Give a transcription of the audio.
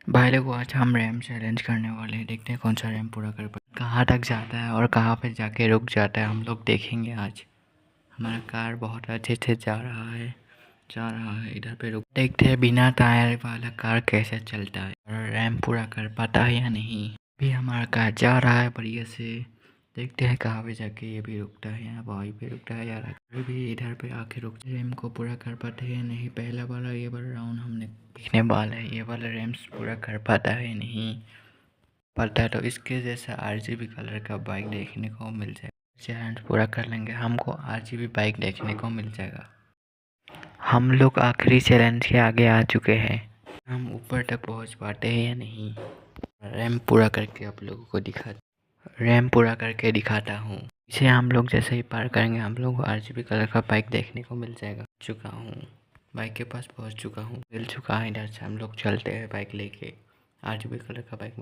भाई लोगो आज हम रैम चैलेंज करने वाले हैं। देखते हैं कौन सा रैम पूरा कर पाए, कहाँ तक जाता है और कहाँ पे जाके रुक जाता है। हम लोग देखेंगे आज। हमारा कार बहुत अच्छे से जा रहा है इधर पे रुक। देखते हैं बिना टायर वाला कार कैसे चलता है और रैम पूरा कर पाता है या नहीं। भी हमारा कार जा रहा है बढ़िया से। देखते हैं कहाँ पे जाके ये भी रुकता है, यहाँ वहीं पे रुकता है यार। अभी भी इधर पे आके रुक। रैम को पूरा कर पाते हैं नहीं। पहला वाला ये वाला राउंड हमने देखने वाला है, ये वाला रैम्स पूरा कर पाता है नहीं पता है। तो इसके जैसा आरजीबी कलर का बाइक देखने को मिल जाएगा। चैलेंज पूरा कर लेंगे, हमको आरजीबी बाइक देखने को मिल जाएगा। हम लोग आखिरी चैलेंज के आगे आ चुके हैं। हम ऊपर तक पहुंच पाते हैं या नहीं। रैम पूरा करके आप लोगों को रैम पूरा करके दिखाता हूँ। इसे हम लोग जैसे ही पार करेंगे हम लोग को आरजीबी कलर का बाइक देखने को मिल जाएगा। चुका हूँ, बाइक के पास पहुँच चुका हूँ, मिल चुका है। इधर से हम लोग चलते हैं बाइक लेके। आरजीबी कलर का बाइक